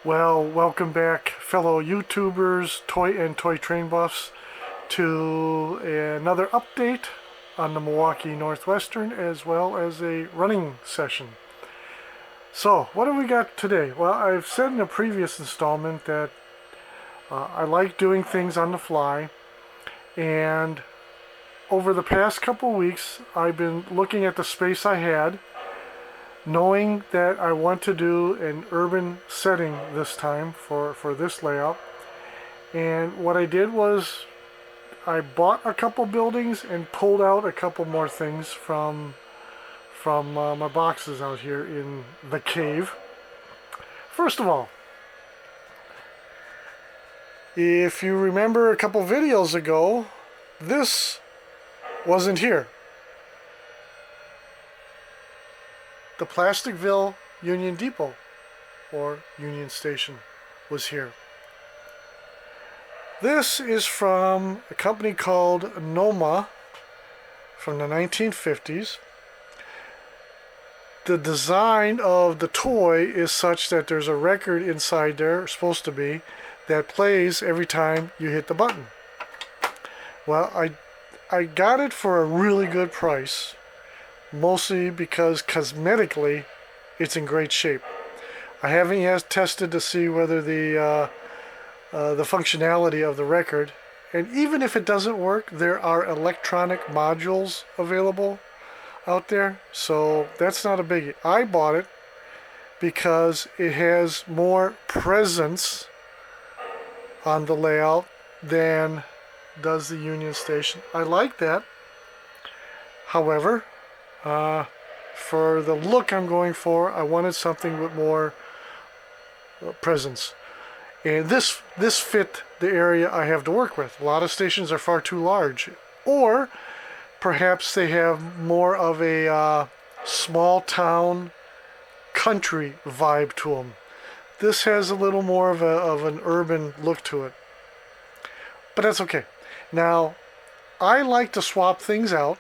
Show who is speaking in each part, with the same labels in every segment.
Speaker 1: Well, welcome back, fellow YouTubers, toy and toy train buffs, to another update on the Milwaukee Northwestern as well as a running session. So, what have we got today? Well, I've said in a previous installment that I like doing things on the fly, and over the past couple weeks I've been looking at the space I had, knowing that I want to do an urban setting this time for this layout. And what I did was I bought a couple buildings and pulled out a couple more things from my boxes out here in the cave. First of all, if you remember a couple videos ago, this wasn't here. The Plasticville Union Depot, or Union Station, was here. This is from a company called Noma from the 1950s. The design of the toy is such that there's a record inside there, supposed to be, that plays every time you hit the button. Well, I got it for a really good price. Mostly because cosmetically it's in great shape. I haven't yet tested to see whether the functionality of the record, and even if it doesn't work, there are electronic modules available out there, so that's not a biggie. I bought it because it has more presence on the layout than does the Union Station. I like that. However, for the look I'm going for, I wanted something with more presence. And this fit the area I have to work with. A lot of stations are far too large. Or perhaps they have more of a small town country vibe to them. This has a little more of an urban look to it. But that's okay. Now, I like to swap things out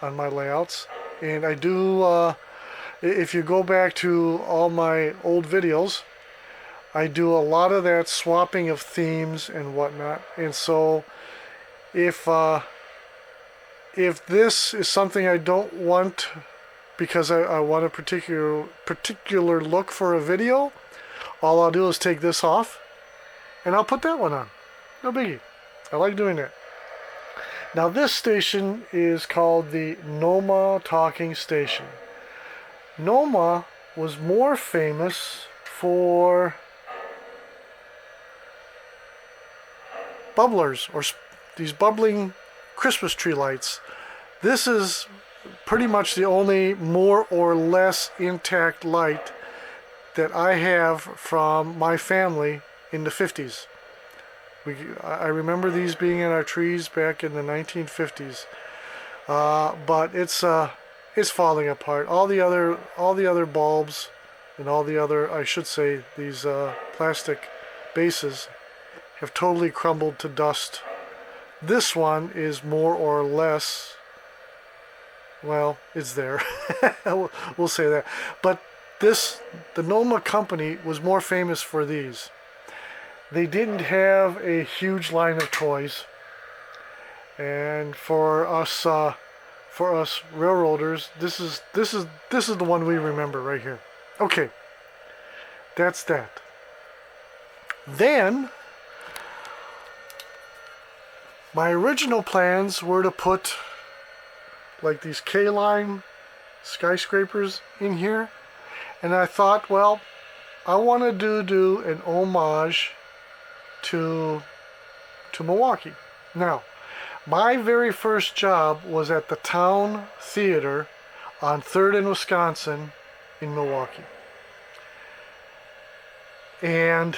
Speaker 1: on my layouts. And I do, if you go back to all my old videos, I do a lot of that swapping of themes and whatnot. And so if this is something I don't want because I want a particular look for a video, all I'll do is take this off and I'll put that one on. No biggie. I like doing that. Now this station is called the Noma Talking Station. Noma was more famous for bubblers, or these bubbling Christmas tree lights. This is pretty much the only more or less intact light that I have from my family in the 50s. I remember these being in our trees back in the 1950s, but it's falling apart. All the other bulbs and all the other, I should say, these plastic bases have totally crumbled to dust. This one is more or less, well, it's there. We'll say that. But the Noma company was more famous for these. They didn't have a huge line of toys, and for us railroaders, this is the one we remember right here. Okay, that's that. Then my original plans were to put like these K-line skyscrapers in here, and I thought, well, I want to do an homage to Milwaukee. Now, my very first job was at the Town Theater on 3rd and Wisconsin in Milwaukee. And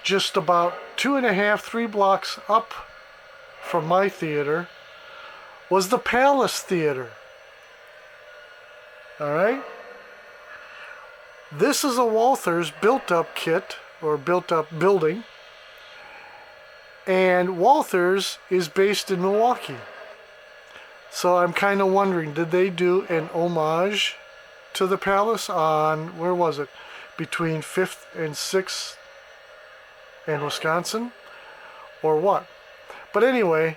Speaker 1: just about 3 blocks up from my theater was the Palace Theater. Alright? This is a Walthers built-up kit, or built-up building. And Walthers is based in Milwaukee. So I'm kind of wondering, did they do an homage to the Palace on, where was it? between 5th and 6th and Wisconsin, or what. But anyway,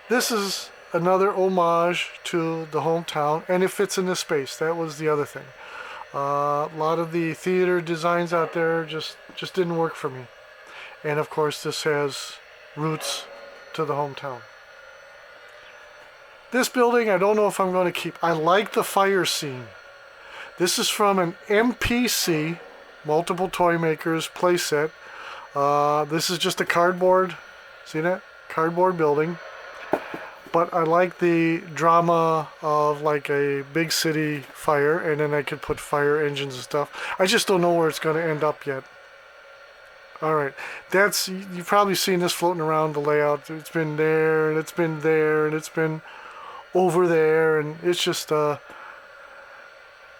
Speaker 1: this is another homage to the hometown, and it fits in this space. That was the other thing. A lot of the theater designs out there just didn't work for me. And of course, this has roots to the hometown. This building, I don't know if I'm going to keep. I like the fire scene. This is from an MPC, Multiple Toy Makers playset. This is just a cardboard, see that? Cardboard building. But I like the drama of like a big city fire, and then I could put fire engines and stuff. I just don't know where it's going to end up yet. Alright, you've probably seen this floating around the layout. It's been there, and it's been there, and it's been over there, and it's just a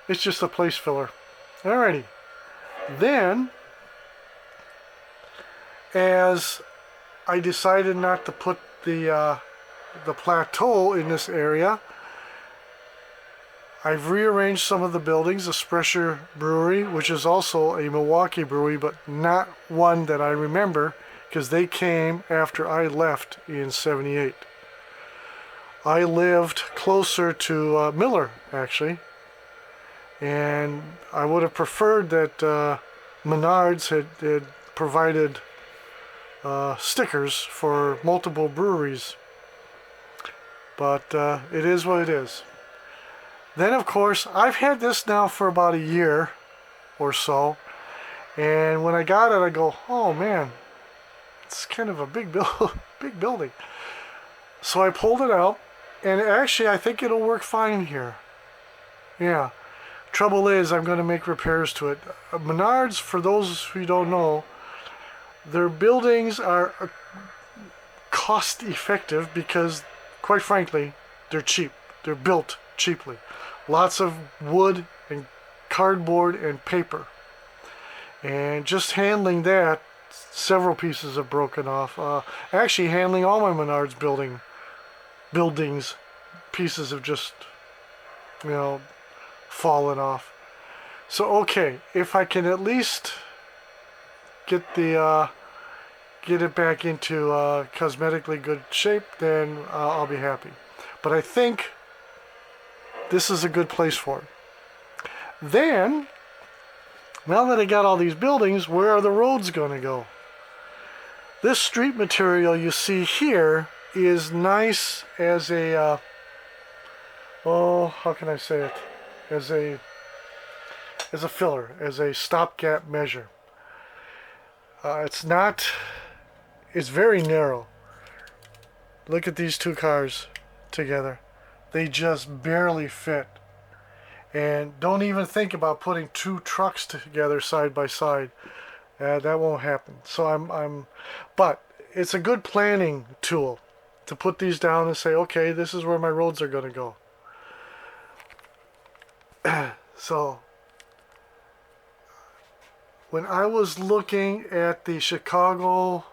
Speaker 1: place filler. Alrighty. Then, as I decided not to put the plateau in this area, I've rearranged some of the buildings. The Sprecher Brewery, which is also a Milwaukee brewery, but not one that I remember, because they came after I left in '78. I lived closer to Miller, actually, and I would have preferred that Menards had provided stickers for multiple breweries, but it is what it is. Then, of course, I've had this now for about a year or so, and when I got it, I go, oh man, it's kind of a big building. So I pulled it out, and actually I think it'll work fine here. Yeah. Trouble is, I'm going to make repairs to it. Menards, for those who don't know, their buildings are cost effective because, quite frankly, they're cheap. They're built cheaply. Lots of wood and cardboard and paper. And just handling that, several pieces have broken off. Actually, handling all my Menards buildings, pieces have just, fallen off. So, okay, if I can at least get it back into cosmetically good shape, then I'll be happy. But I think this is a good place for it. Then, now that I got all these buildings, where are the roads going to go? This street material you see here is nice as a, how can I say it? As a filler, as a stopgap measure. It's very narrow. Look at these two cars together. They just barely fit. And don't even think about putting two trucks together side by side. That won't happen. So but it's a good planning tool to put these down and say, okay, this is where my roads are going to go. So when I was looking at the Chicago,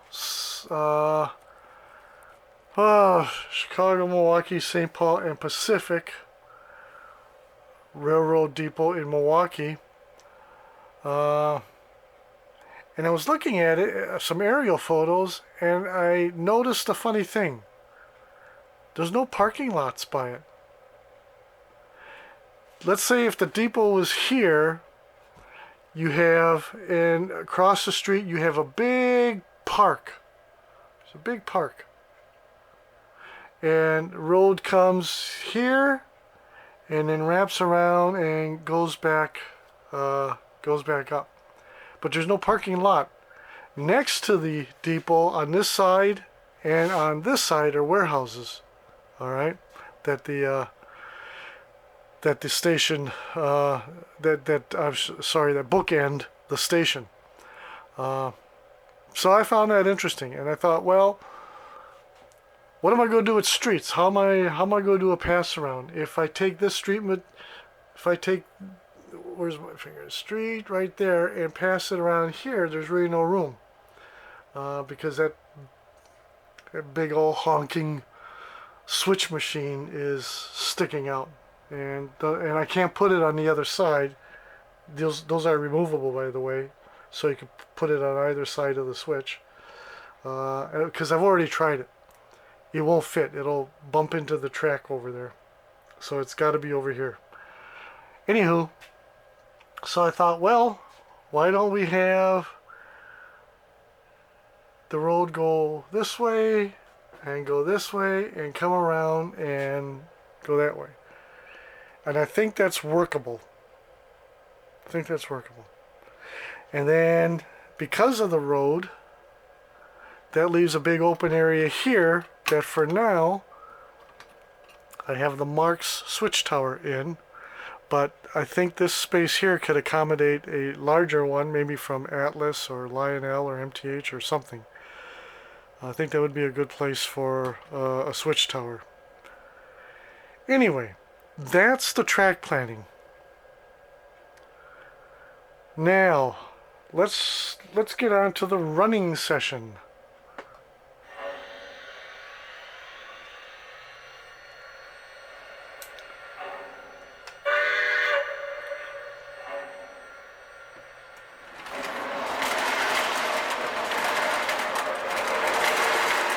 Speaker 1: Milwaukee, St. Paul, and Pacific Railroad Depot in Milwaukee, and I was looking at it, some aerial photos, and I noticed a funny thing. There's no parking lots by it. Let's say if the depot was here, you have, and across the street you have a big park. It's a big park. And road comes here and then wraps around and goes back up. But there's no parking lot. Next to the depot on this side and on this side are warehouses. All right, that the station that bookend the station. So I found that interesting, and I thought, well, what am I going to do with streets? How am I going to do a pass around? If I take this street, where's my finger? Street right there, and pass it around here, there's really no room, because that big old honking switch machine is sticking out, and I can't put it on the other side Those are removable, by the way, so you can put it on either side of the switch. Because I've already tried it. It won't fit. It'll bump into the track over there. So it's got to be over here. Anywho, so I thought, well, why don't we have the road go this way and go this way and come around and go that way. And I think that's workable. And then because of the road, that leaves a big open area here that for now I have the Marks switch tower in, but I think this space here could accommodate a larger one, maybe from Atlas or Lionel or MTH or something. I think that would be a good place for a switch tower. Anyway, that's the track planning. Now, let's get on to the running session.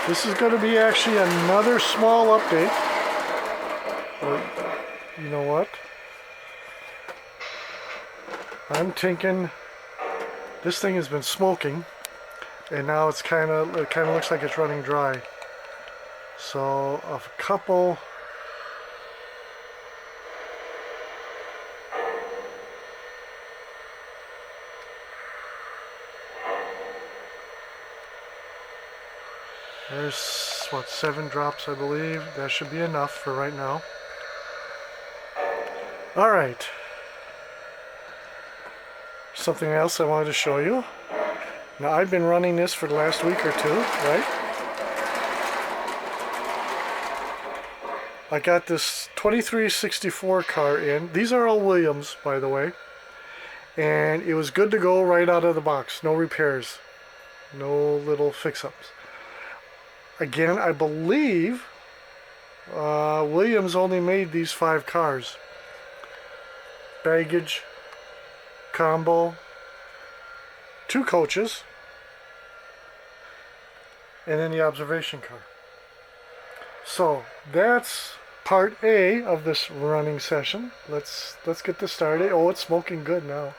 Speaker 1: This is going to be actually another small update. Or, you know what? I'm thinking this thing has been smoking, and now it kind of looks like it's running dry. So a couple. There's, what, 7 drops, I believe. That should be enough for right now. Alright. Something else I wanted to show you. Now, I've been running this for the last week or two, right? I got this 2364 car in. These are all Williams, by the way. And it was good to go right out of the box. No repairs. No little fix-ups. Again, I believe Williams only made these 5 cars. Baggage, combo, 2 coaches, and then the observation car. So that's part A of this running session. Let's get this started. Oh, it's smoking good now.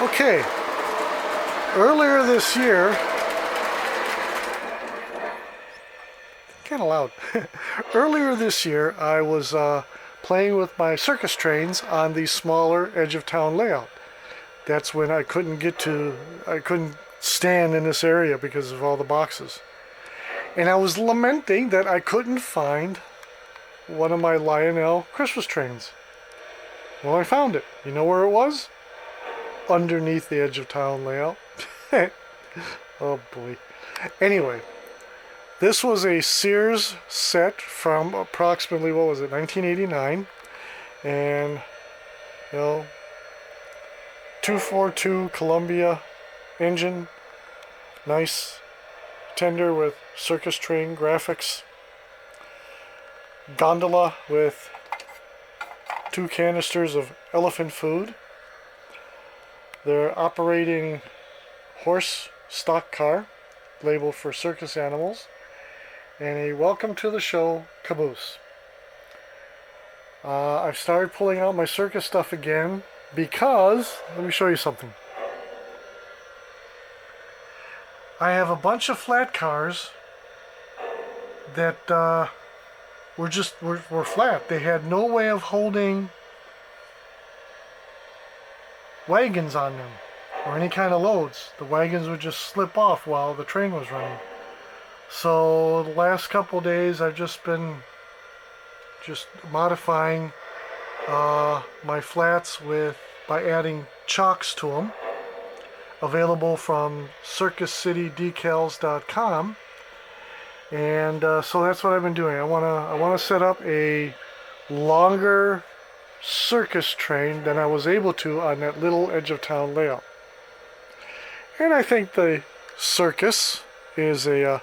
Speaker 1: Okay, earlier this year, kind of loud. Earlier this year, I was playing with my circus trains on the smaller edge of town layout. That's when I couldn't stand in this area because of all the boxes. And I was lamenting that I couldn't find one of my Lionel Christmas trains. Well, I found it. You know where it was? Underneath the edge of town layout. Oh boy. Anyway, this was a Sears set from approximately, what was it, 1989. And, you know, 242 Columbia engine. Nice tender with Circus Train graphics. Gondola with 2 canisters of elephant food. They're operating horse stock car, labeled for circus animals, and a welcome to the show caboose. I've started pulling out my circus stuff again because, let me show you something. I have a bunch of flat cars that were flat. They had no way of holding wagons on them or any kind of loads. The wagons would just slip off while the train was running. So the last couple days I've just been modifying my flats by adding chocks to them, available from circuscitydecals.com. And so that's what I've been doing. I wanna set up a longer circus train than I was able to on that little edge of town layout. And I think the circus is a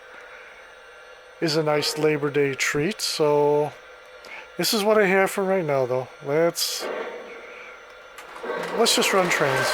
Speaker 1: nice Labor Day treat. So this is what I have for right now, though. Let's just run trains.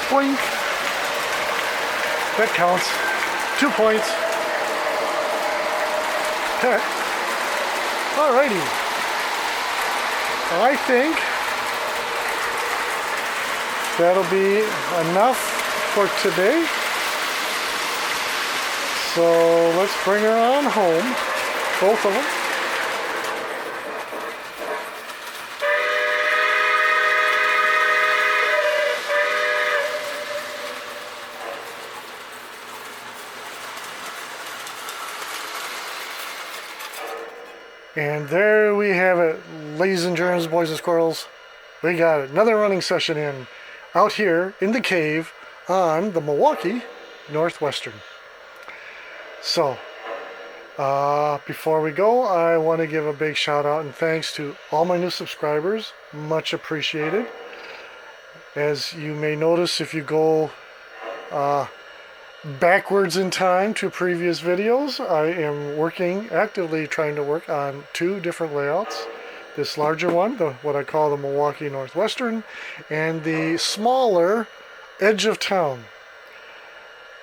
Speaker 1: Boink. That counts. 2 points. Alrighty. I think that'll be enough for today. So let's bring her on home. Both of them. And there we have it, ladies and germs, boys and squirrels. We got it. Another running session in out here in the cave on the Milwaukee Northwestern. So, before we go, I want to give a big shout out and thanks to all my new subscribers. Much appreciated. As you may notice, if you go backwards in time to previous videos, I am actively trying to work on 2 different layouts. This larger one, what I call the Milwaukee Northwestern, and the smaller edge of town.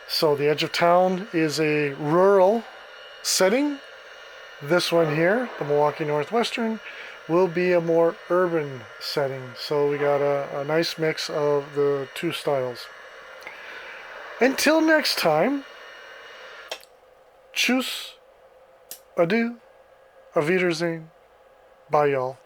Speaker 1: So the edge of town is a rural setting. This one here, the Milwaukee Northwestern, will be a more urban setting. So we got a nice mix of the two styles. Until next time, tschüss, adieu, auf Wiedersehen, bye y'all.